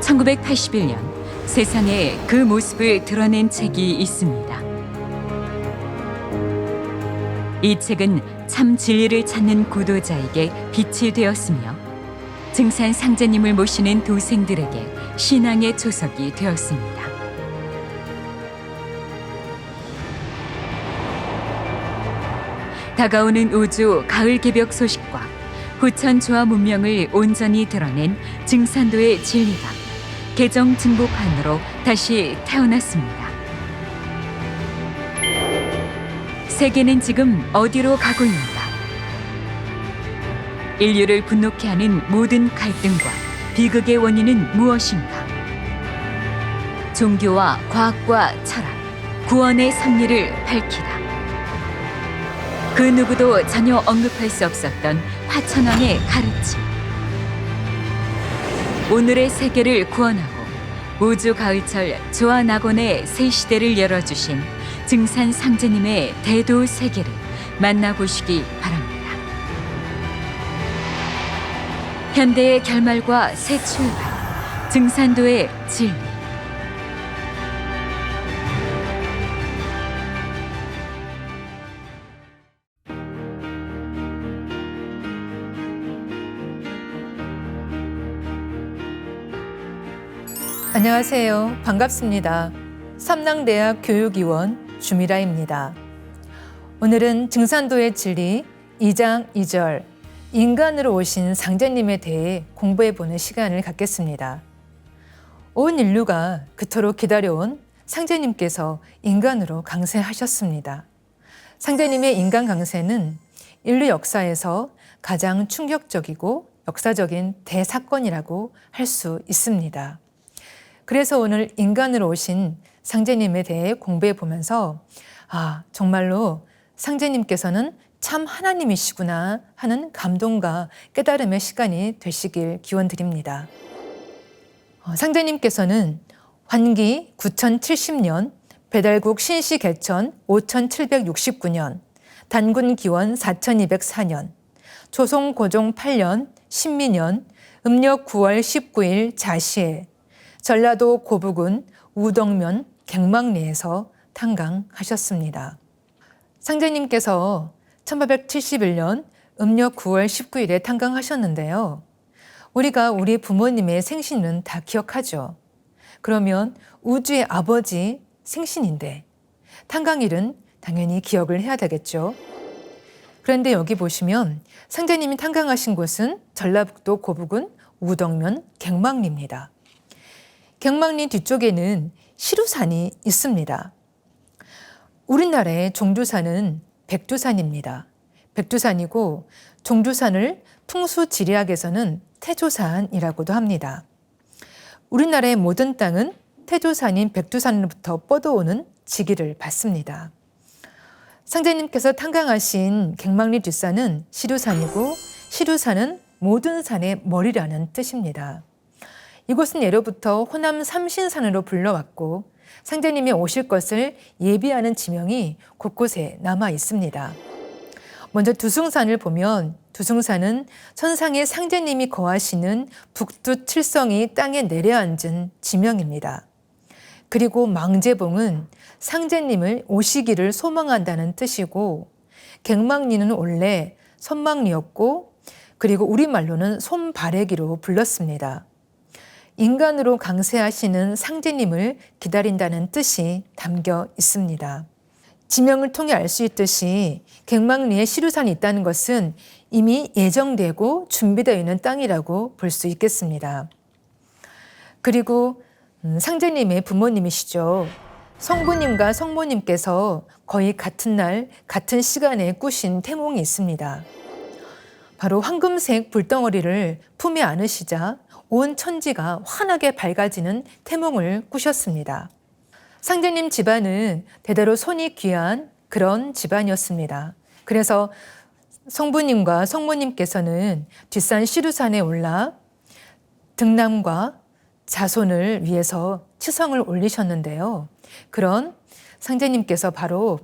1981년 세상에 그 모습을 드러낸 책이 있습니다. 이 책은 참 진리를 찾는 구도자에게 빛이 되었으며 증산 상제님을 모시는 도생들에게 신앙의 조석이 되었습니다. 다가오는 우주 가을 개벽 소식과 후천 조화 문명을 온전히 드러낸 증산도의 진리가 개정 증보판으로 다시 태어났습니다. 세계는 지금 어디로 가고 있는가? 인류를 분노케 하는 모든 갈등과 비극의 원인은 무엇인가? 종교와 과학과 철학, 구원의 섭리를 밝히라. 그 누구도 전혀 언급할 수 없었던 화천왕의 가르침. 오늘의 세계를 구원하고 우주 가을철 조화낙원의 새 시대를 열어주신 증산 상제님의 대도 세계를 만나보시기 바랍니다. 현대의 결말과 새 출발, 증산도의 진리. 안녕하세요. 반갑습니다. 삼랑대학 교육위원 주미라입니다. 오늘은 증산도의 진리 2장 2절 인간으로 오신 상제님에 대해 공부해보는 시간을 갖겠습니다. 온 인류가 그토록 기다려온 상제님께서 인간으로 강세하셨습니다. 상제님의 인간 강세는 인류 역사에서 가장 충격적이고 역사적인 대사건이라고 할 수 있습니다. 그래서 오늘 인간으로 오신 상제님에 대해 공부해 보면서 정말로 상제님께서는 참 하나님이시구나 하는 감동과 깨달음의 시간이 되시길 기원드립니다. 상제님께서는 환기 9070년, 배달국 신시 개천 5769년, 단군 기원 4204년, 조송 고종 8년 신미년, 음력 9월 19일 자시에 전라도 고북군 우덕면 갱망리에서 탄강하셨습니다. 상제님께서 1871년 음력 9월 19일에 탄강하셨는데요. 우리가 우리 부모님의 생신은 다 기억하죠. 그러면 우주의 아버지 생신인데 탄강일은 당연히 기억을 해야 되겠죠. 그런데 여기 보시면 상제님이 탄강하신 곳은 전라북도 고북군 우덕면 갱망리입니다. 갱망리 뒤쪽에는 시루산이 있습니다. 우리나라의 종주산은 백두산입니다. 백두산이고 종주산을 풍수지리학에서는 태조산이라고도 합니다. 우리나라의 모든 땅은 태조산인 백두산으로부터 뻗어오는 지기를 받습니다. 상제님께서 탄강하신 갱망리 뒷산은 시루산이고 시루산은 모든 산의 머리라는 뜻입니다. 이곳은 예로부터 호남 삼신산으로 불러왔고 상제님이 오실 것을 예비하는 지명이 곳곳에 남아 있습니다. 먼저 두숭산을 보면 두숭산은 천상의 상제님이 거하시는 북두 칠성이 땅에 내려앉은 지명입니다. 그리고 망제봉은 상제님을 오시기를 소망한다는 뜻이고 갱망리는 원래 선망리였고 그리고 우리말로는 솜바래기로 불렀습니다. 인간으로 강세하시는 상제님을 기다린다는 뜻이 담겨 있습니다. 지명을 통해 알 수 있듯이 갱망리에 시루산이 있다는 것은 이미 예정되고 준비되어 있는 땅이라고 볼 수 있겠습니다. 그리고 상제님의 부모님이시죠. 성부님과 성모님께서 거의 같은 날, 같은 시간에 꾸신 태몽이 있습니다. 바로 황금색 불덩어리를 품에 안으시자 온 천지가 환하게 밝아지는 태몽을 꾸셨습니다. 상제님 집안은 대대로 손이 귀한 그런 집안이었습니다. 그래서 성부님과 성모님께서는 뒷산 시루산에 올라 등남과 자손을 위해서 치성을 올리셨는데요. 그런 상제님께서 바로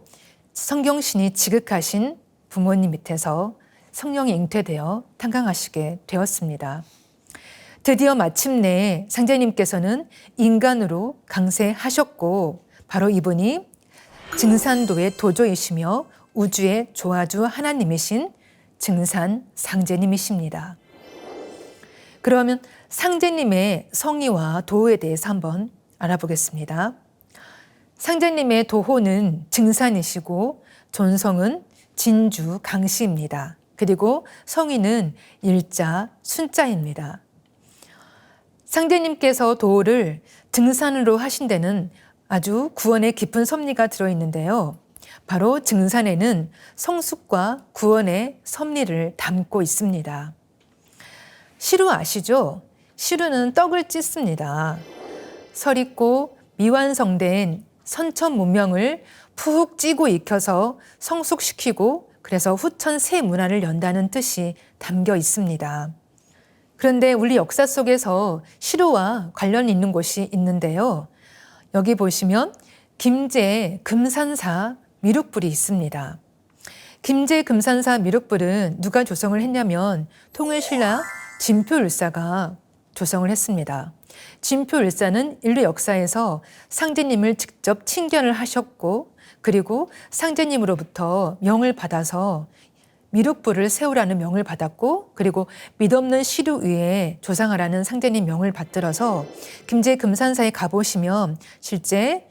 성경신이 지극하신 부모님 밑에서 성령이 잉태되어 탄강하시게 되었습니다. 드디어 마침내 상제님께서는 인간으로 강세하셨고 바로 이분이 증산도의 도조이시며 우주의 조화주 하나님이신 증산 상제님이십니다. 그러면 상제님의 성의와 도호에 대해서 한번 알아보겠습니다. 상제님의 도호는 증산이시고 존성은 진주 강씨입니다. 그리고 성의는 일자 순자입니다. 상제님께서 도호를 증산으로 하신 데는 아주 구원의 깊은 섭리가 들어있는데요. 바로 증산에는 성숙과 구원의 섭리를 담고 있습니다. 시루 아시죠? 시루는 떡을 찢습니다. 설익고 미완성된 선천 문명을 푹 찌고 익혀서 성숙시키고 그래서 후천 새 문화를 연다는 뜻이 담겨 있습니다. 그런데 우리 역사 속에서 시루와 관련 있는 곳이 있는데요. 여기 보시면 김제 금산사 미륵불이 있습니다. 김제 금산사 미륵불은 누가 조성을 했냐면 통일신라 진표율사가 조성을 했습니다. 진표율사는 인류 역사에서 상제님을 직접 친견을 하셨고 그리고 상제님으로부터 명을 받아서 미륵불을 세우라는 명을 받았고 그리고 믿없는 시루 위에 조상하라는 상제님 명을 받들어서 김제 금산사에 가보시면 실제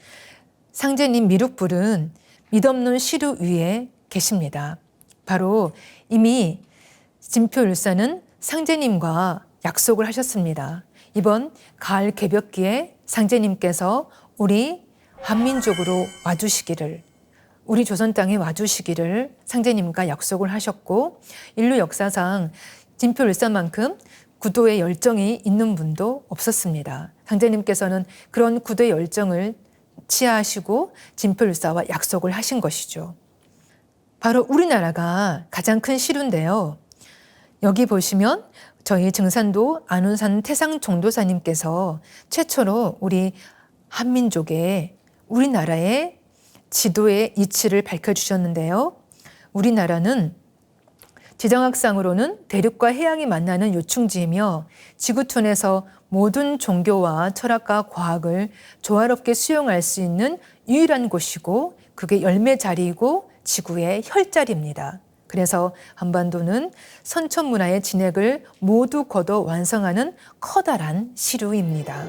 상제님 미륵불은 믿없는 시루 위에 계십니다. 바로 이미 진표율사는 상제님과 약속을 하셨습니다. 이번 가을 개벽기에 상제님께서 우리 한민족으로 와주시기를 우리 조선 땅에 와주시기를 상제님과 약속을 하셨고 인류 역사상 진표율사만큼 구도의 열정이 있는 분도 없었습니다. 상제님께서는 그런 구도의 열정을 치하하시고 진표율사와 약속을 하신 것이죠. 바로 우리나라가 가장 큰 시루인데요. 여기 보시면 저희 증산도 안운산 태상종도사님께서 최초로 우리 한민족의 우리나라의 지도의 이치를 밝혀주셨는데요. 우리나라는 지정학상으로는 대륙과 해양이 만나는 요충지이며 지구촌에서 모든 종교와 철학과 과학을 조화롭게 수용할 수 있는 유일한 곳이고 그게 열매 자리이고 지구의 혈자리입니다. 그래서 한반도는 선천문화의 진액을 모두 거둬 완성하는 커다란 시루입니다.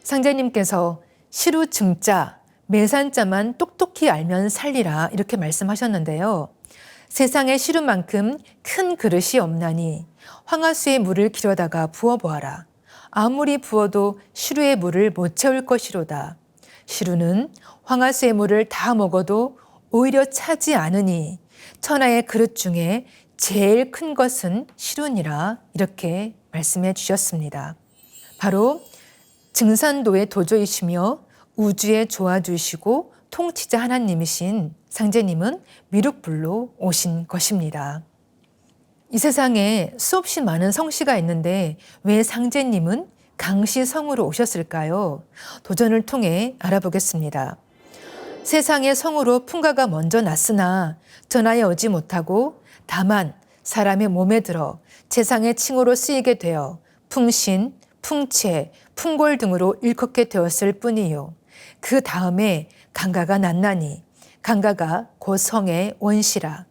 상제님께서 시루 증자, 매산자만 똑똑히 알면 살리라 이렇게 말씀하셨는데요. 세상에 시루만큼 큰 그릇이 없나니 황하수의 물을 길어다가 부어보아라. 아무리 부어도 시루의 물을 못 채울 것이로다. 시루는 황하수의 물을 다 먹어도 오히려 차지 않으니 천하의 그릇 중에 제일 큰 것은 시루니라 이렇게 말씀해 주셨습니다. 바로 증산도의 도조이시며 우주의 조화주시고 통치자 하나님이신 상제님은 미륵불로 오신 것입니다. 이 세상에 수없이 많은 성씨가 있는데 왜 상제님은 강씨성으로 오셨을까요? 도전을 통해 알아보겠습니다. 세상의 성으로 풍가가 먼저 났으나 전하에 오지 못하고 다만 사람의 몸에 들어 재상의 칭호로 쓰이게 되어 풍신, 풍채, 풍골 등으로 일컫게 되었을 뿐이요. 그 다음에 강가가 났나니 강가가 곧 성의 원시라.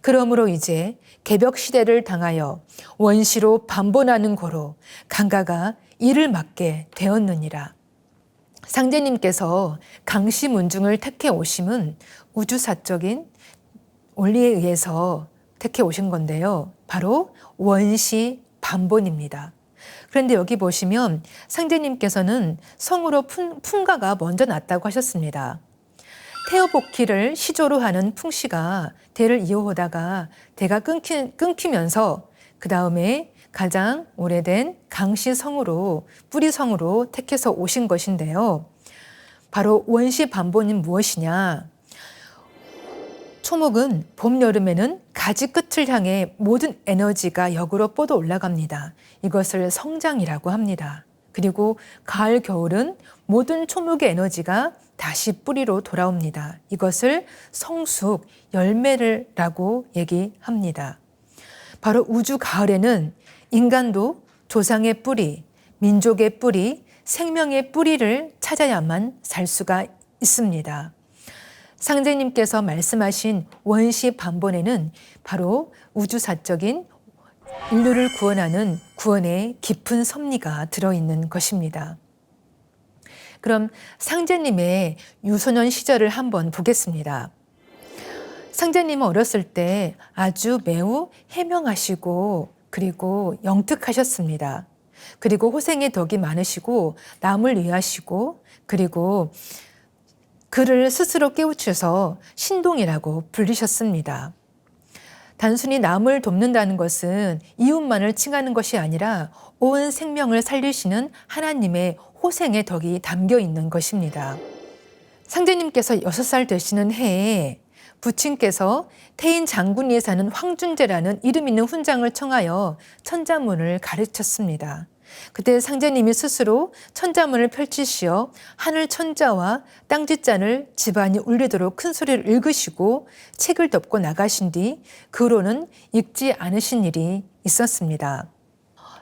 그러므로 이제 개벽시대를 당하여 원시로 반본하는 고로 강가가 이를 맡게 되었느니라. 상제님께서 강씨 문중을 택해 오심은 우주사적인 원리에 의해서 택해 오신 건데요. 바로 원시 반본입니다. 그런데 여기 보시면 상제님께서는 성으로 풍가가 먼저 났다고 하셨습니다. 태어복희를 시조로 하는 풍씨가 대를 이어오다가 대가 끊기면서 그 다음에 가장 오래된 강씨성으로 뿌리성으로 택해서 오신 것인데요. 바로 원시 반본은 무엇이냐? 초목은 봄, 여름에는 가지 끝을 향해 모든 에너지가 역으로 뻗어 올라갑니다. 이것을 성장이라고 합니다. 그리고 가을, 겨울은 모든 초목의 에너지가 다시 뿌리로 돌아옵니다. 이것을 성숙, 열매를라고 얘기합니다. 바로 우주 가을에는 인간도 조상의 뿌리, 민족의 뿌리, 생명의 뿌리를 찾아야만 살 수가 있습니다. 상제님께서 말씀하신 원시 반본에는 바로 우주사적인 인류를 구원하는 구원의 깊은 섭리가 들어있는 것입니다. 그럼 상제님의 유소년 시절을 한번 보겠습니다. 상제님은 어렸을 때 아주 매우 해명하시고 그리고 영특하셨습니다. 그리고 호생의 덕이 많으시고 남을 위하시고 그리고 그를 스스로 깨우쳐서 신동이라고 불리셨습니다. 단순히 남을 돕는다는 것은 이웃만을 칭하는 것이 아니라 온 생명을 살리시는 하나님의 호생의 덕이 담겨 있는 것입니다. 상제님께서 6살 되시는 해에 부친께서 태인 장군리에 사는 황준재라는 이름 있는 훈장을 청하여 천자문을 가르쳤습니다. 그때 상제님이 스스로 천자문을 펼치시어 하늘 천자와 땅 지자를 집안이 울리도록 큰 소리를 읽으시고 책을 덮고 나가신 뒤 그 후로는 읽지 않으신 일이 있었습니다.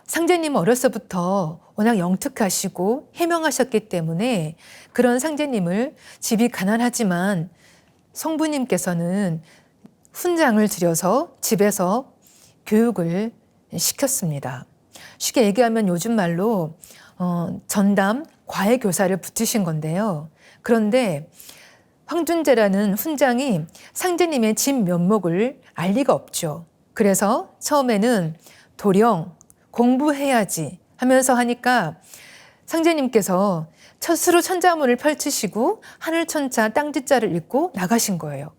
상제님은 어려서부터 워낙 영특하시고 해명하셨기 때문에 그런 상제님을 집이 가난하지만 성부님께서는 훈장을 들여서 집에서 교육을 시켰습니다. 쉽게 얘기하면 요즘 말로 전담 과외 교사를 붙이신 건데요. 그런데 황준재라는 훈장이 상제님의 진 면목을 알 리가 없죠. 그래서 처음에는 도령 공부해야지 하면서 하니까 상제님께서 스스로 천자문을 펼치시고 하늘천자 땅지자를 읽고 나가신 거예요.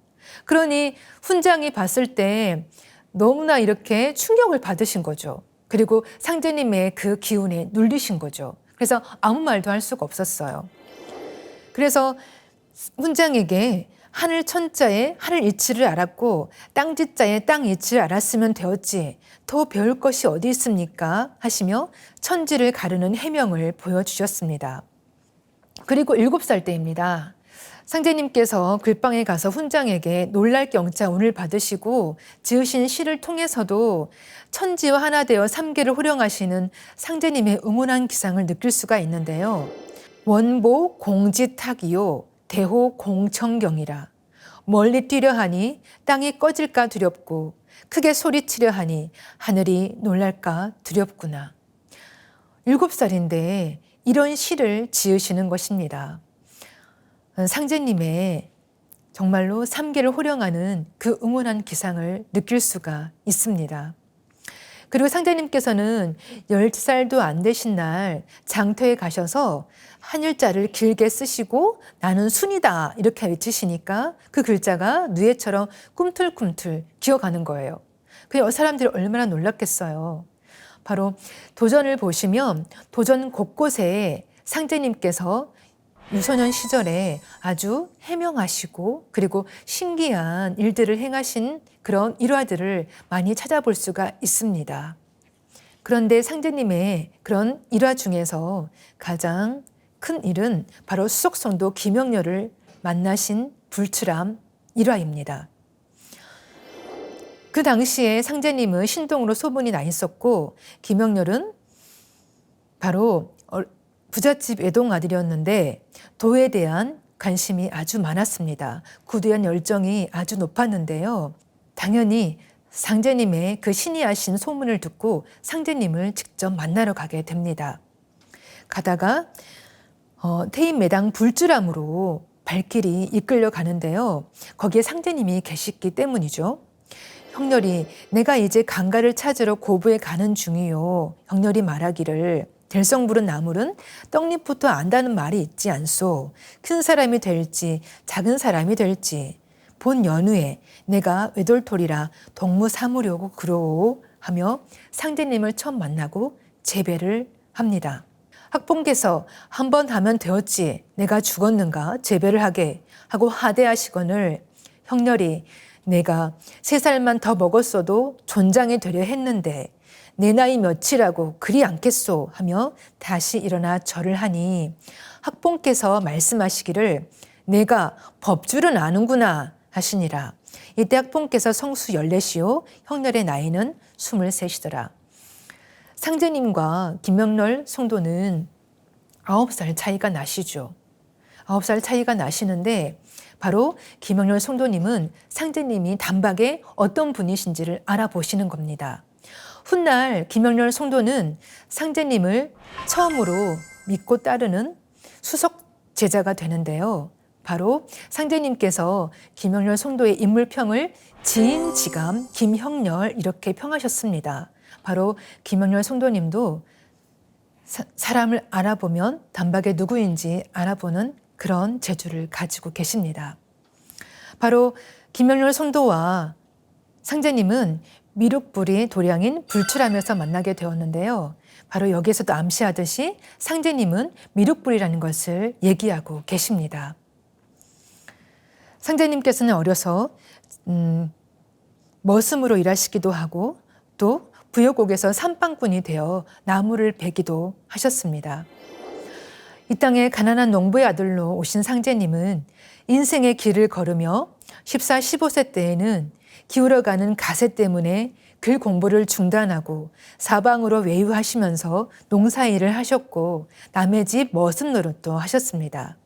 그러니 훈장이 봤을 때 너무나 이렇게 충격을 받으신 거죠. 그리고 상제님의 그 기운에 눌리신 거죠. 그래서 아무 말도 할 수가 없었어요. 그래서 훈장에게 하늘 천자의 하늘 이치를 알았고 땅 지자의 땅 이치를 알았으면 되었지 더 배울 것이 어디 있습니까? 하시며 천지를 가르는 해명을 보여주셨습니다. 그리고 7살 때입니다. 상제님께서 글방에 가서 훈장에게 놀랄 경자 운을 받으시고 지으신 시를 통해서도 천지와 하나 되어 삼계를 호령하시는 상제님의 응원한 기상을 느낄 수가 있는데요. 원보 공지탁이요 대호 공청경이라 멀리 뛰려 하니 땅이 꺼질까 두렵고 크게 소리치려 하니 하늘이 놀랄까 두렵구나. 7살인데 이런 시를 지으시는 것입니다. 상제님의 정말로 삼계를 호령하는 그 응원한 기상을 느낄 수가 있습니다. 그리고 상제님께서는 10살도 안 되신 날 장터에 가셔서 한일자를 길게 쓰시고 나는 순이다 이렇게 외치시니까 그 글자가 누에처럼 꿈틀꿈틀 기어가는 거예요. 그 사람들이 얼마나 놀랐겠어요. 바로 도전을 보시면 도전 곳곳에 상제님께서 유소년 시절에 아주 해명하시고 그리고 신기한 일들을 행하신 그런 일화들을 많이 찾아볼 수가 있습니다. 그런데 상제님의 그런 일화 중에서 가장 큰 일은 바로 수석성도 김영렬을 만나신 불출함 일화입니다. 그 당시에 상제님은 신동으로 소문이 나 있었고 김영렬은 바로 부잣집 외동 아들이었는데 도에 대한 관심이 아주 많았습니다. 구두에 대한 열정이 아주 높았는데요. 당연히 상제님의 그 신이 하신 소문을 듣고 상제님을 직접 만나러 가게 됩니다. 가다가 태인매당 불주람으로 발길이 이끌려 가는데요. 거기에 상제님이 계시기 때문이죠. 형렬이 내가 이제 강가를 찾으러 고부에 가는 중이요. 형렬이 말하기를 들성부른 나물은 떡잎부터 안다는 말이 있지 않소. 큰 사람이 될지 작은 사람이 될지 본 연후에 내가 외돌토리라 동무 삼으려고 그러오 하며 상제님을 처음 만나고 재배를 합니다. 학봉께서 한 번 하면 되었지 내가 죽었는가 재배를 하게 하고 하대하시거늘 형렬이 내가 3살만 더 먹었어도 존장이 되려 했는데 내 나이 몇이라고 그리 않겠소 하며 다시 일어나 절을 하니 학봉께서 말씀하시기를 내가 법줄은 아는구나 하시니라. 이때 학봉께서 성수 14시요 형렬의 나이는 23이더라. 상제님과 김명렬 성도는 9살 차이가 나시죠. 9살 차이가 나시는데 바로 김명렬 성도님은 상제님이 단박에 어떤 분이신지를 알아보시는 겁니다. 훗날 김명렬 성도는 상제님을 처음으로 믿고 따르는 수석 제자가 되는데요. 바로 상제님께서 김명렬 성도의 인물평을 지인지감 김형렬 이렇게 평하셨습니다. 바로 김명렬 성도님도 사람을 알아보면 단박에 누구인지 알아보는 그런 재주를 가지고 계십니다. 바로 김명렬 성도와 상제님은 미륵불이 도량인 불출함에서 만나게 되었는데요. 바로 여기에서도 암시하듯이 상제님은 미륵불이라는 것을 얘기하고 계십니다. 상제님께서는 어려서 머슴으로 일하시기도 하고 또 부여곡에서 산방꾼이 되어 나무를 베기도 하셨습니다. 이 땅에 가난한 농부의 아들로 오신 상제님은 인생의 길을 걸으며 14, 15세 때에는 기울어가는 가세 때문에 글 공부를 중단하고 사방으로 외유하시면서 농사일을 하셨고 남의 집 머슴 노릇도 하셨습니다.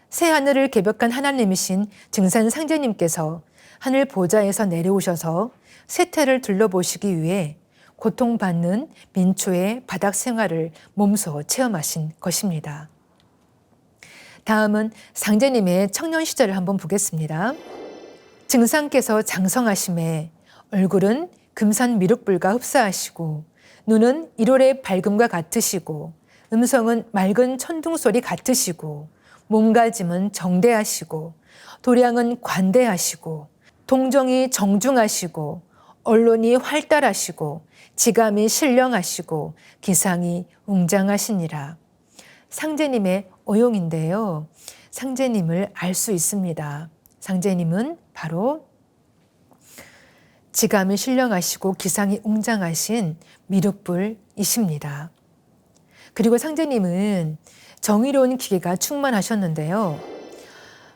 새 하늘을 개벽한 하나님이신 증산 상제님께서 하늘 보좌에서 내려오셔서 세태를 둘러보시기 위해 고통받는 민초의 바닥 생활을 몸소 체험하신 것입니다. 다음은 상제님의 청년 시절을 한번 보겠습니다. 증상께서 장성하심에 얼굴은 금산 미륵불과 흡사하시고 눈은 1월의 밝음과 같으시고 음성은 맑은 천둥소리 같으시고 몸가짐은 정대하시고 도량은 관대하시고 동정이 정중하시고 언론이 활달하시고 지감이 신령하시고 기상이 웅장하시니라. 상제님의 어용인데요. 상제님을 알 수 있습니다. 상제님은 바로 지감이 신령하시고 기상이 웅장하신 미륵불이십니다. 그리고 상제님은 정의로운 기계가 충만하셨는데요.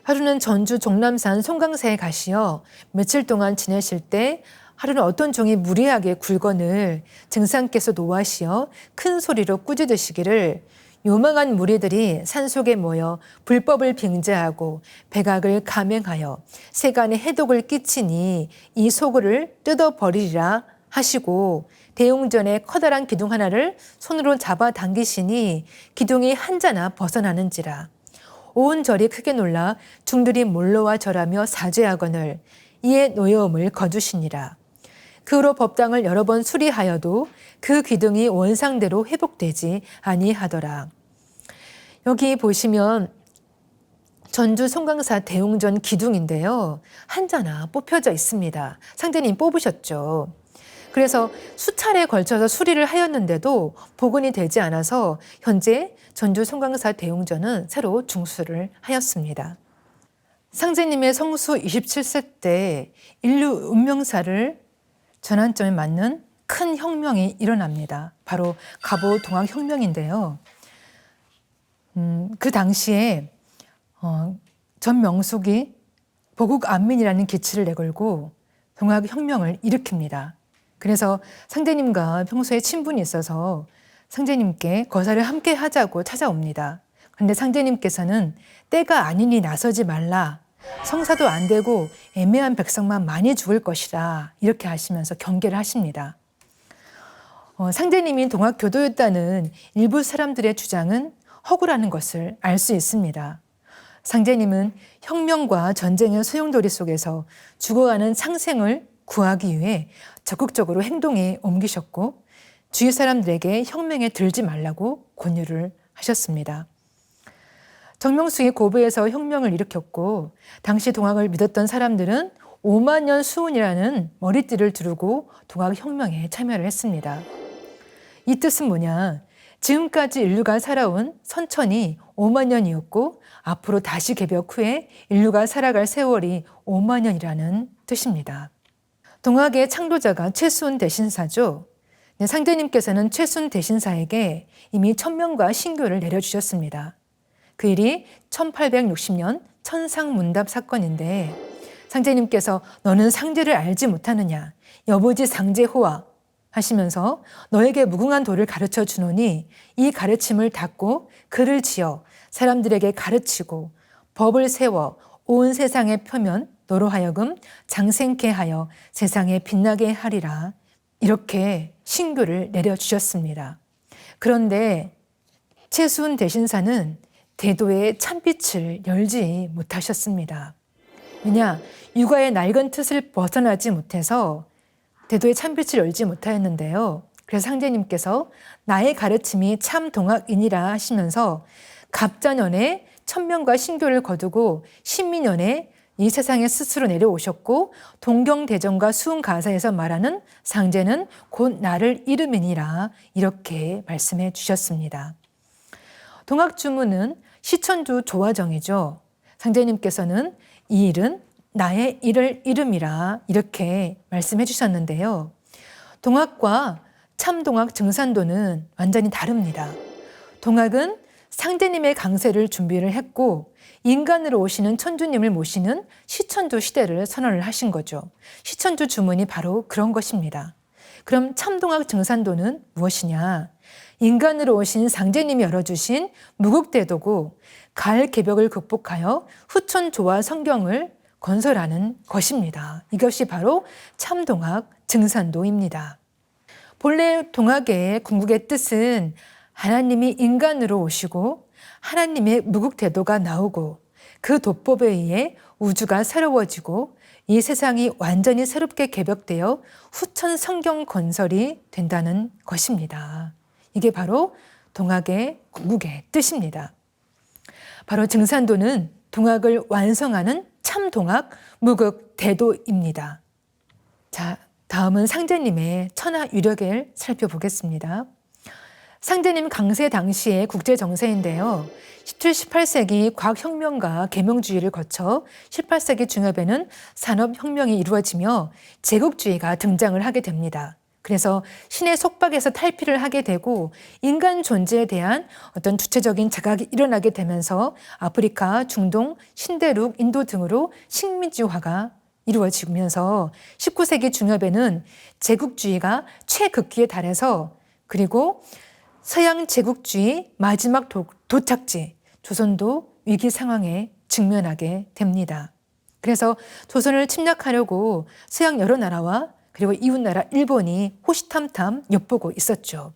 하루는 전주 종남산 송강사에 가시어 며칠 동안 지내실 때 하루는 어떤 종이 무리하게 굴건을 증상께서 노하시어 큰 소리로 꾸짖으시기를 요망한 무리들이 산속에 모여 불법을 빙자하고 백악을 감행하여 세간에 해독을 끼치니 이 소굴을 뜯어버리리라 하시고 대웅전에 커다란 기둥 하나를 손으로 잡아당기시니 기둥이 한자나 벗어나는지라. 온 절이 크게 놀라 중들이 몰려와 절하며 사죄하거늘 이에 노여움을 거두시니라. 그 후로 법당을 여러 번 수리하여도 그 기둥이 원상대로 회복되지 아니하더라. 여기 보시면 전주 송강사 대웅전 기둥인데요. 한자나 뽑혀져 있습니다. 상제님 뽑으셨죠. 그래서 수차례에 걸쳐서 수리를 하였는데도 복원이 되지 않아서 현재 전주 송강사 대웅전은 새로 중수를 하였습니다. 상제님의 성수 27세 때 인류 운명사를 전환점에 맞는 큰 혁명이 일어납니다. 바로 갑오 동학혁명인데요. 그 당시에 전명숙이 보국안민이라는 기치를 내걸고 동학혁명을 일으킵니다. 그래서 상제님과 평소에 친분이 있어서 상제님께 거사를 함께 하자고 찾아옵니다. 그런데 상제님께서는 때가 아니니 나서지 말라. 성사도 안 되고 애매한 백성만 많이 죽을 것이라 이렇게 하시면서 경계를 하십니다. 상제님이 동학교도였다는 일부 사람들의 주장은 허구라는 것을 알 수 있습니다. 상제님은 혁명과 전쟁의 소용돌이 속에서 죽어가는 상생을 구하기 위해 적극적으로 행동에 옮기셨고 주위 사람들에게 혁명에 들지 말라고 권유를 하셨습니다. 정명숙이 고부에서 혁명을 일으켰고 당시 동학을 믿었던 사람들은 5만 년 수훈이라는 머리띠를 두르고 동학혁명에 참여를 했습니다. 이 뜻은 뭐냐? 지금까지 인류가 살아온 선천이 5만 년이었고 앞으로 다시 개벽 후에 인류가 살아갈 세월이 5만 년이라는 뜻입니다. 동학의 창조자가 최순 대신사죠. 상제님께서는 최순 대신사에게 이미 천명과 신교를 내려주셨습니다. 그 일이 1860년 천상문답 사건인데 상제님께서 너는 상제를 알지 못하느냐? 여보지 상제호와 하시면서 너에게 무궁한 도를 가르쳐 주노니 이 가르침을 닫고 글을 지어 사람들에게 가르치고 법을 세워 온 세상의 표면 너로 하여금 장생케 하여 세상에 빛나게 하리라. 이렇게 신규를 내려주셨습니다. 그런데 최수훈 대신사는 대도의 참빛을 열지 못하셨습니다. 왜냐? 육아의 낡은 틀을 벗어나지 못해서 대도의 참빛을 열지 못하였는데요. 그래서 상제님께서 나의 가르침이 참 동학이니라 하시면서 갑자년에 천명과 신교를 거두고 신민년에 이 세상에 스스로 내려오셨고 동경대전과 수훈가사에서 말하는 상제는 곧 나를 이름이니라 이렇게 말씀해 주셨습니다. 동학주문은 시천주 조화정이죠. 상제님께서는 이 일은 나의 일을 이름이라 이렇게 말씀해 주셨는데요. 동학과 참동학 증산도는 완전히 다릅니다. 동학은 상제님의 강세를 준비를 했고 인간으로 오시는 천주님을 모시는 시천주 시대를 선언을 하신 거죠. 시천주 주문이 바로 그런 것입니다. 그럼 참동학 증산도는 무엇이냐? 인간으로 오신 상제님이 열어주신 무국대도고 가을개벽을 극복하여 후천조화 성경을 건설하는 것입니다. 이것이 바로 참동학 증산도입니다. 본래 동학의 궁극의 뜻은 하나님이 인간으로 오시고 하나님의 무국대도가 나오고 그 도법에 의해 우주가 새로워지고 이 세상이 완전히 새롭게 개벽되어 후천 성경 건설이 된다는 것입니다. 이게 바로 동학의 궁극의 뜻입니다. 바로 증산도는 동학을 완성하는 참동학 무국대도입니다. 자, 다음은 상제님의 천하유력을 살펴보겠습니다. 상제님 강세 당시의 국제정세인데요. 17, 18세기 과학혁명과 계명주의를 거쳐 18세기 중엽에는 산업혁명이 이루어지며 제국주의가 등장을 하게 됩니다. 그래서 신의 속박에서 탈피를 하게 되고 인간 존재에 대한 어떤 주체적인 자각이 일어나게 되면서 아프리카, 중동, 신대륙, 인도 등으로 식민지화가 이루어지면서 19세기 중엽에는 제국주의가 최극기에 달해서 그리고 서양 제국주의 마지막 도착지 조선도 위기 상황에 직면하게 됩니다. 그래서 조선을 침략하려고 서양 여러 나라와 그리고 이웃나라 일본이 호시탐탐 엿보고 있었죠.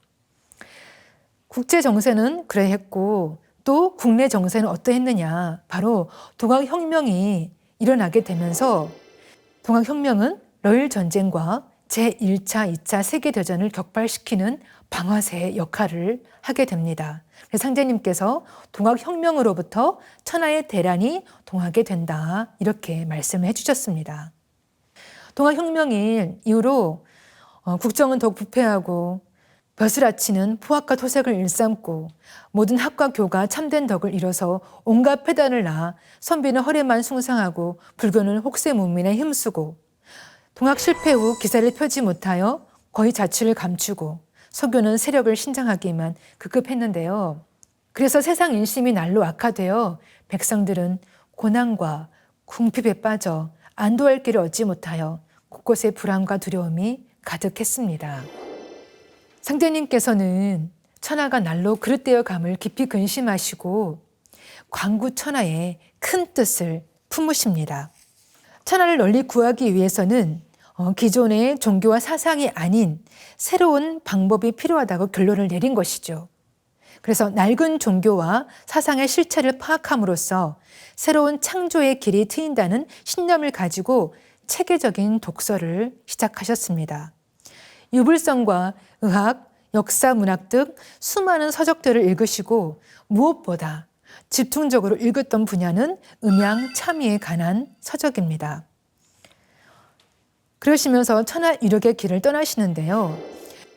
국제 정세는 그러했고 또 국내 정세는 어떠했느냐. 바로 동학혁명이 일어나게 되면서 동학혁명은 러일 전쟁과 제1차, 2차 세계대전을 격발시키는 방아쇠의 역할을 하게 됩니다. 그래서 상제님께서 동학혁명으로부터 천하의 대란이 동하게 된다 이렇게 말씀을 해주셨습니다. 동학혁명일 이후로 국정은 더욱 부패하고 벼슬아치는 포악과 토색을 일삼고 모든 학과 교가 참된 덕을 이뤄서 온갖 폐단을 낳아 선비는 허례만 숭상하고 불교는 혹세문민에 힘쓰고 동학 실패 후 기사를 펴지 못하여 거의 자취를 감추고 서교는 세력을 신장하기만 급급했는데요. 그래서 세상 인심이 날로 악화되어 백성들은 고난과 궁핍에 빠져 안도할 길을 얻지 못하여 곳곳에 불안과 두려움이 가득했습니다. 상제님께서는 천하가 날로 그릇되어 감을 깊이 근심하시고 광구천하의 큰 뜻을 품으십니다. 천하를 널리 구하기 위해서는 기존의 종교와 사상이 아닌 새로운 방법이 필요하다고 결론을 내린 것이죠. 그래서 낡은 종교와 사상의 실체를 파악함으로써 새로운 창조의 길이 트인다는 신념을 가지고 체계적인 독서를 시작하셨습니다. 유불성과 의학, 역사, 문학 등 수많은 서적들을 읽으시고 무엇보다 집중적으로 읽었던 분야는 음양, 참의에 관한 서적입니다. 그러시면서 천하유력의 길을 떠나시는데요.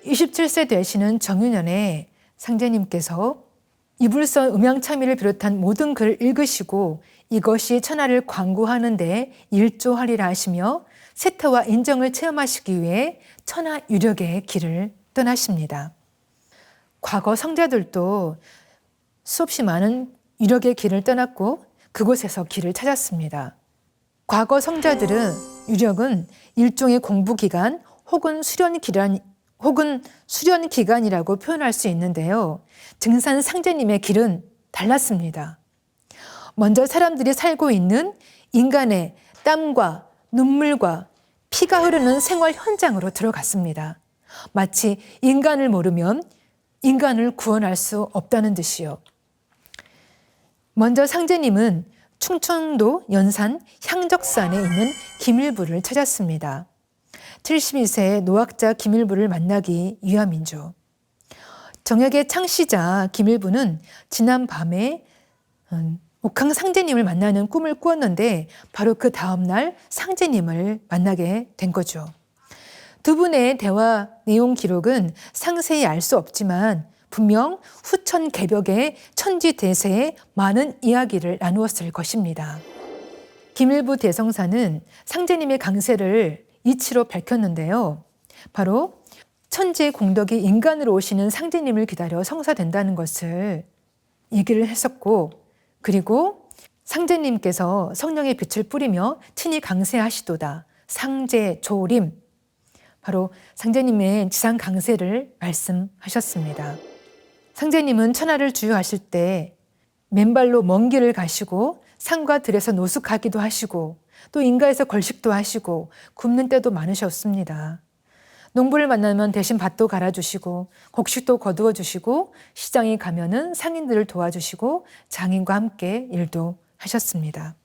27세 되시는 정유년에 상제님께서 이불선 음양참의를 비롯한 모든 글을 읽으시고 이것이 천하를 광구하는 데 일조하리라 하시며 세태와 인정을 체험하시기 위해 천하유력의 길을 떠나십니다. 과거 성자들도 수없이 많은 유력의 길을 떠났고 그곳에서 길을 찾았습니다. 과거 성자들은 유력은 일종의 공부기간 혹은 수련기란 혹은 수련 기간이라고 표현할 수 있는데요. 증산 상제님의 길은 달랐습니다. 먼저 사람들이 살고 있는 인간의 땀과 눈물과 피가 흐르는 생활 현장으로 들어갔습니다. 마치 인간을 모르면 인간을 구원할 수 없다는 듯이요. 먼저 상제님은 충청도 연산 향적산에 있는 김일부를 찾았습니다. 72세의 노학자 김일부를 만나기 위함이죠. 정약의 창시자 김일부는 지난 밤에 옥황 상제님을 만나는 꿈을 꾸었는데 바로 그 다음날 상제님을 만나게 된 거죠. 두 분의 대화 내용 기록은 상세히 알 수 없지만 분명 후천 개벽의 천지대세에 많은 이야기를 나누었을 것입니다. 김일부 대성사는 상제님의 강세를 이치로 밝혔는데요. 바로 천지의 공덕이 인간으로 오시는 상제님을 기다려 성사된다는 것을 얘기를 했었고, 그리고 상제님께서 성령의 빛을 뿌리며 친히 강세하시도다. 상제조림. 바로 상제님의 지상 강세를 말씀하셨습니다. 상제님은 천하를 주유하실 때 맨발로 먼 길을 가시고 산과 들에서 노숙하기도 하시고 또 인가에서 걸식도 하시고 굶는 때도 많으셨습니다. 농부를 만나면 대신 밭도 갈아주시고 곡식도 거두어 주시고 시장에 가면은 상인들을 도와주시고 장인과 함께 일도 하셨습니다.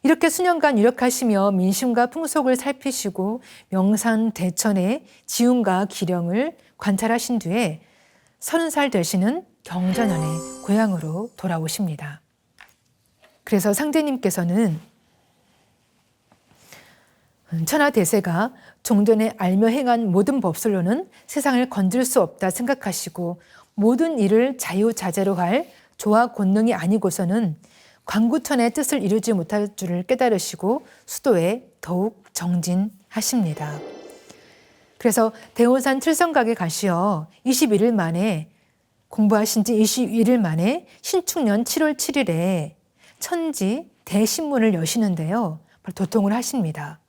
이렇게 수년간 유력하시며 민심과 풍속을 살피시고 명산 대천의 지훈과 기령을 관찰하신 뒤에 30살 되시는 경자년에 고향으로 돌아오십니다. 그래서 상제님께서는 천하대세가 종전에 알며 행한 모든 법술로는 세상을 건질 수 없다 생각하시고 모든 일을 자유자재로 할 조화 권능이 아니고서는 광구천의 뜻을 이루지 못할 줄을 깨달으시고 수도에 더욱 정진하십니다. 그래서 대원산 칠성각에 가시어 21일 만에 공부하신 지 21일 만에 신축년 7월 7일에 천지 대신문을 여시는데요. 도통을 하십니다.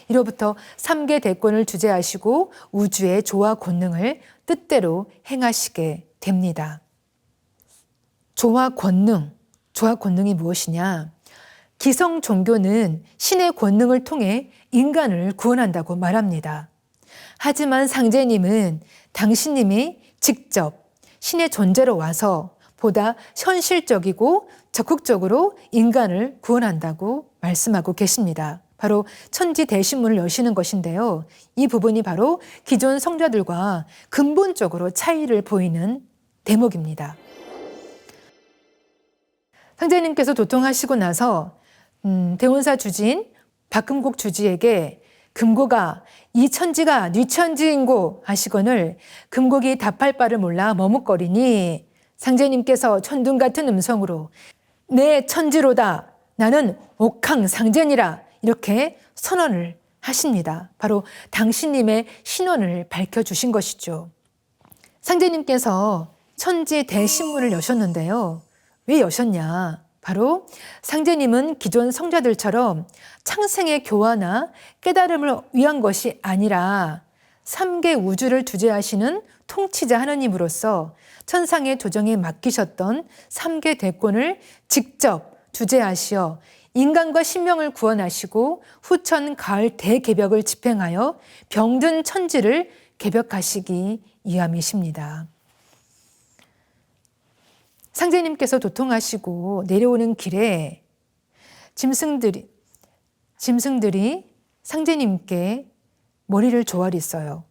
이로부터 3개 대권을 주재하시고 우주의 조화 권능을 뜻대로 행하시게 됩니다. 조화 권능이 무엇이냐? 기성 종교는 신의 권능을 통해 인간을 구원한다고 말합니다. 하지만 상제님은 당신님이 직접 신의 존재로 와서 보다 현실적이고 적극적으로 인간을 구원한다고 말씀하고 계십니다. 바로 천지대신문을 여시는 것인데요. 이 부분이 바로 기존 성자들과 근본적으로 차이를 보이는 대목입니다. 상제님께서 도통하시고 나서 대원사 주지인 박금곡 주지에게 금고가 이 천지가 네 천지인고 하시거늘 금곡이 답할 바를 몰라 머뭇거리니 상제님께서 천둥 같은 음성으로 내 천지로다 나는 옥황 상제니라 이렇게 선언을 하십니다. 바로 당신님의 신원을 밝혀주신 것이죠. 상제님께서 천지 대신문을 여셨는데요. 왜 여셨냐? 바로 상제님은 기존 성자들처럼 창생의 교화나 깨달음을 위한 것이 아니라 3개 우주를 주재하시는 통치자 하느님으로서 천상의 조정에 맡기셨던 3개 대권을 직접 주재하시어 인간과 신명을 구원하시고 후천 가을 대개벽을 집행하여 병든 천지를 개벽하시기 위함이십니다. 상제님께서 도통하시고 내려오는 길에 짐승들이 상제님께 머리를 조아렸어요.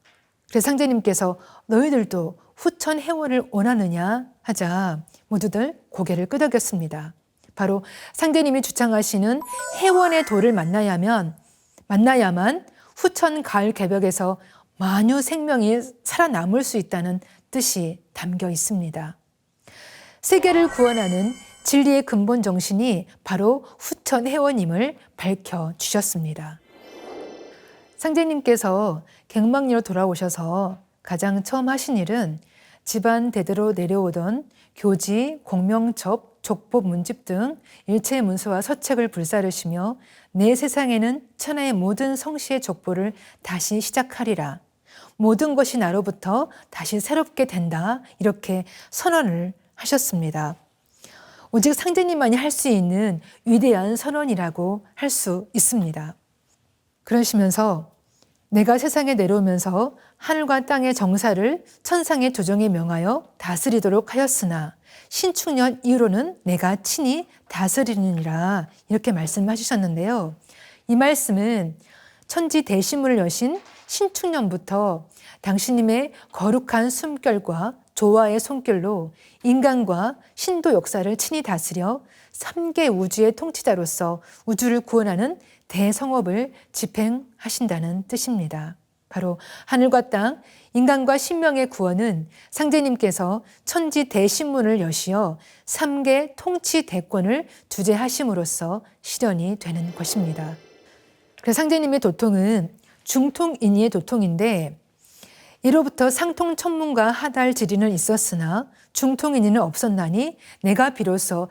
그래서 상제님께서 너희들도 후천 해원을 원하느냐 하자 모두들 고개를 끄덕였습니다. 바로 상제님이 주창하시는 해원의 도를 만나야만 후천 가을 개벽에서 만유 생명이 살아남을 수 있다는 뜻이 담겨 있습니다. 세계를 구원하는 진리의 근본 정신이 바로 후천 해원임을 밝혀주셨습니다. 상제님께서 갱망리로 돌아오셔서 가장 처음 하신 일은 집안 대대로 내려오던 교지, 공명첩, 족법, 문집 등 일체 문서와 서책을 불사르시며 내 세상에는 천하의 모든 성씨의 족보를 다시 시작하리라. 모든 것이 나로부터 다시 새롭게 된다. 이렇게 선언을 하셨습니다. 오직 상제님만이 할 수 있는 위대한 선언이라고 할 수 있습니다. 그러시면서 내가 세상에 내려오면서 하늘과 땅의 정사를 천상의 조정에 명하여 다스리도록 하였으나 신축년 이후로는 내가 친히 다스리느니라 이렇게 말씀해 주셨는데요. 이 말씀은 천지 대신문을 여신 신축년부터 당신님의 거룩한 숨결과 조화의 손길로 인간과 신도 역사를 친히 다스려 3개 우주의 통치자로서 우주를 구원하는 대성업을 집행하신다는 뜻입니다. 바로 하늘과 땅, 인간과 신명의 구원은 상제님께서 천지 대신문을 여시어 3개 통치 대권을 주재하심으로써 실현이 되는 것입니다. 그래서 상제님의 도통은 중통인의의 도통인데 이로부터 상통천문과 하달지리는 있었으나 중통인의는 없었나니 내가 비로소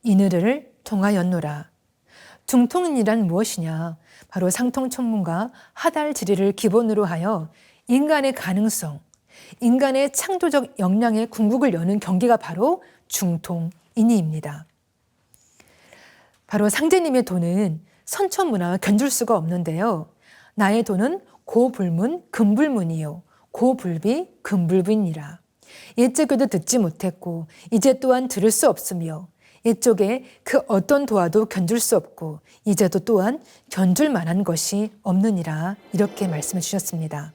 이느를 통하였노라. 중통인이란 무엇이냐? 바로 상통천문과 하달지리를 기본으로 하여 인간의 가능성, 인간의 창조적 역량의 궁극을 여는 경계가 바로 중통인의입니다. 바로 상제님의 도는 선천문화와 견줄 수가 없는데요. 나의 도는 고불문 금불문이요 고불비 금불비니라. 옛적에도 듣지 못했고 이제 또한 들을 수 없으며 옛적에 그 어떤 도와도 견줄 수 없고 이제도 또한 견줄 만한 것이 없느니라 이렇게 말씀해 주셨습니다.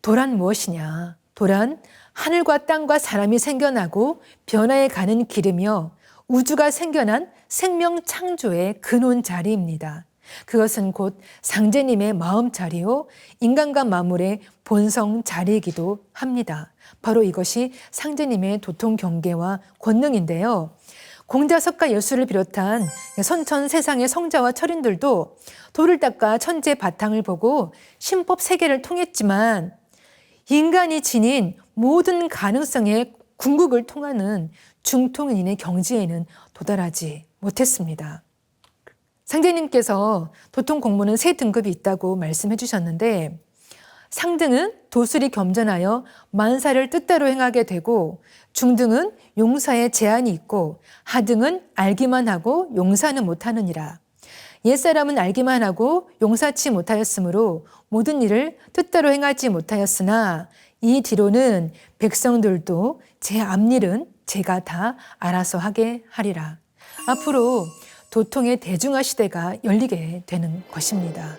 도란 무엇이냐? 도란 하늘과 땅과 사람이 생겨나고 변화해 가는 길이며 우주가 생겨난 생명 창조의 근원 자리입니다. 그것은 곧 상제님의 마음 자리요 인간과 만물의 본성 자리이기도 합니다. 바로 이것이 상제님의 도통 경계와 권능인데요. 공자석가 예수를 비롯한 선천 세상의 성자와 철인들도 돌을 닦아 천지의 바탕을 보고 신법 세계를 통했지만 인간이 지닌 모든 가능성의 궁극을 통하는 중통인의 경지에는 도달하지 못했습니다. 상제님께서 도통 공무는 3등급이 있다고 말씀해 주셨는데 상등은 도술이 겸전하여 만사를 뜻대로 행하게 되고 중등은 용사에 제한이 있고 하등은 알기만 하고 용사는 못하느니라. 옛사람은 알기만 하고 용사치 못하였으므로 모든 일을 뜻대로 행하지 못하였으나 이 뒤로는 백성들도 제 앞일은 제가 다 알아서 하게 하리라. 앞으로 도통의 대중화 시대가 열리게 되는 것입니다.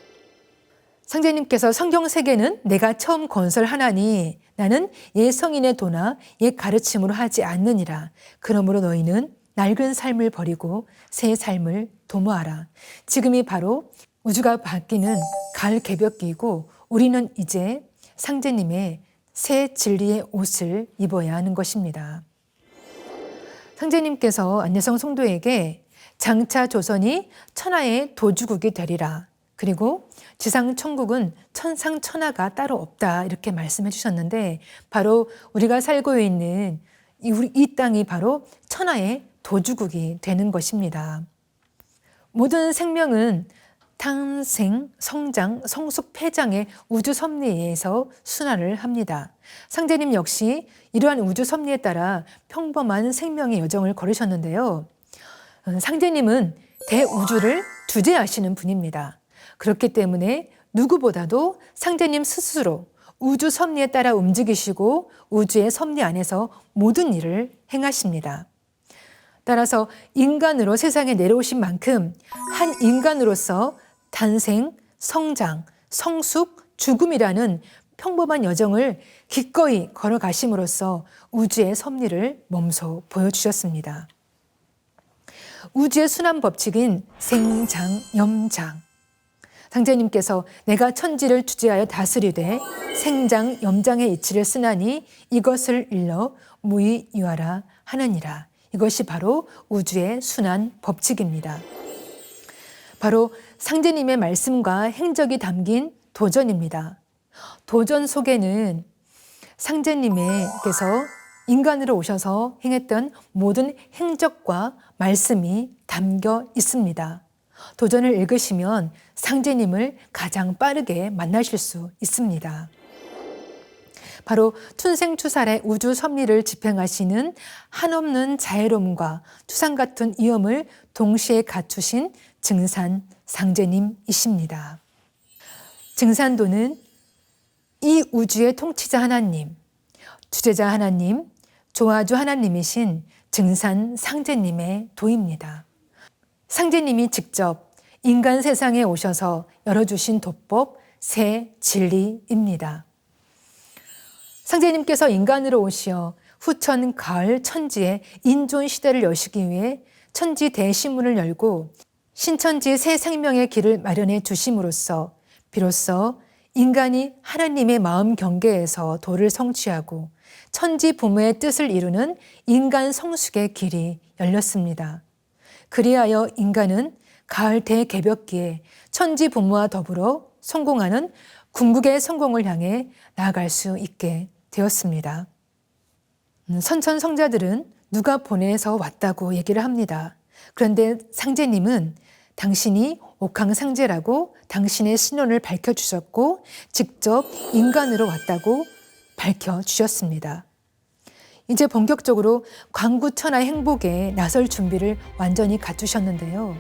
상제님께서 성경 세계는 내가 처음 건설하나니 나는 옛 성인의 도나 옛 가르침으로 하지 않느니라. 그러므로 너희는 낡은 삶을 버리고 새 삶을 도모하라. 지금이 바로 우주가 바뀌는 가을 개벽기이고 우리는 이제 상제님의 새 진리의 옷을 입어야 하는 것입니다. 상제님께서 안내성 성도에게 장차 조선이 천하의 도주국이 되리라. 그리고 지상 천국은 천상 천하가 따로 없다. 이렇게 말씀해 주셨는데 바로 우리가 살고 있는 이 땅이 바로 천하의 도주국이 되는 것입니다. 모든 생명은 탄생, 성장, 성숙, 폐장의 우주 섭리에 의해서 순환을 합니다. 상제님 역시 이러한 우주 섭리에 따라 평범한 생명의 여정을 걸으셨는데요. 상제님은 대우주를 주재하시는 분입니다. 그렇기 때문에 누구보다도 상제님 스스로 우주 섭리에 따라 움직이시고 우주의 섭리 안에서 모든 일을 행하십니다. 따라서 인간으로 세상에 내려오신 만큼 한 인간으로서 탄생, 성장, 성숙, 죽음이라는 평범한 여정을 기꺼이 걸어가심으로써 우주의 섭리를 몸소 보여주셨습니다. 우주의 순환 법칙인 생장, 염장. 상제님께서 내가 천지를 주재하여 다스리되 생장, 염장의 이치를 쓰나니 이것을 일러 무의유하라 하느니라. 이것이 바로 우주의 순환 법칙입니다. 바로 상제님의 말씀과 행적이 담긴 도전입니다. 도전 속에는 상제님께서 인간으로 오셔서 행했던 모든 행적과 말씀이 담겨 있습니다. 도전을 읽으시면 상제님을 가장 빠르게 만나실 수 있습니다. 바로 춘생추살의 우주 섭리를 집행하시는 한없는 자애로움과 추상 같은 위엄을 동시에 갖추신 증산 상제님이십니다. 증산도는 이 우주의 통치자 하나님, 주제자 하나님, 조화주 하나님이신 증산 상제님의 도입니다. 상제님이 직접 인간 세상에 오셔서 열어주신 도법 새 진리입니다. 상제님께서 인간으로 오시어 후천 가을 천지의 인존 시대를 여시기 위해 천지 대시문을 열고 신천지 새 생명의 길을 마련해 주심으로써 비로소 인간이 하나님의 마음 경계에서 도를 성취하고 천지 부모의 뜻을 이루는 인간 성숙의 길이 열렸습니다. 그리하여 인간은 가을 대개벽기에 천지 부모와 더불어 성공하는 궁극의 성공을 향해 나아갈 수 있게 되었습니다. 선천성자들은 누가 보내서 왔다고 얘기를 합니다. 그런데 상제님은 당신이 옥황상제라고 당신의 신원을 밝혀주셨고 직접 인간으로 왔다고 밝혀주셨습니다. 이제 본격적으로 광구천하 행복에 나설 준비를 완전히 갖추셨는데요.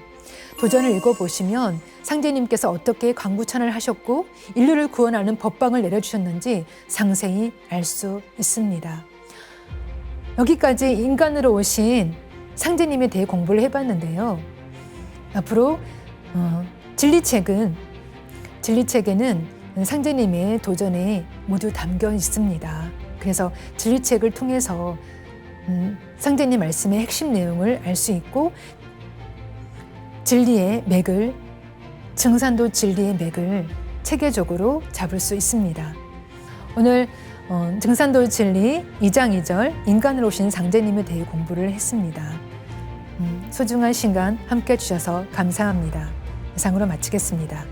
도전을 읽어보시면 상제님께서 어떻게 광구천하를 하셨고 인류를 구원하는 법방을 내려주셨는지 상세히 알 수 있습니다. 여기까지 인간으로 오신 상제님에 대해 공부를 해봤는데요. 앞으로 진리책에는 상제님의 도전이 모두 담겨 있습니다. 그래서 진리책을 통해서 상제님 말씀의 핵심 내용을 알 수 있고 진리의 맥을, 증산도 진리의 맥을 체계적으로 잡을 수 있습니다. 오늘 증산도 진리 2장 2절 인간으로 오신 상제님에 대해 공부를 했습니다. 소중한 시간 함께 해주셔서 감사합니다. 이상으로 마치겠습니다.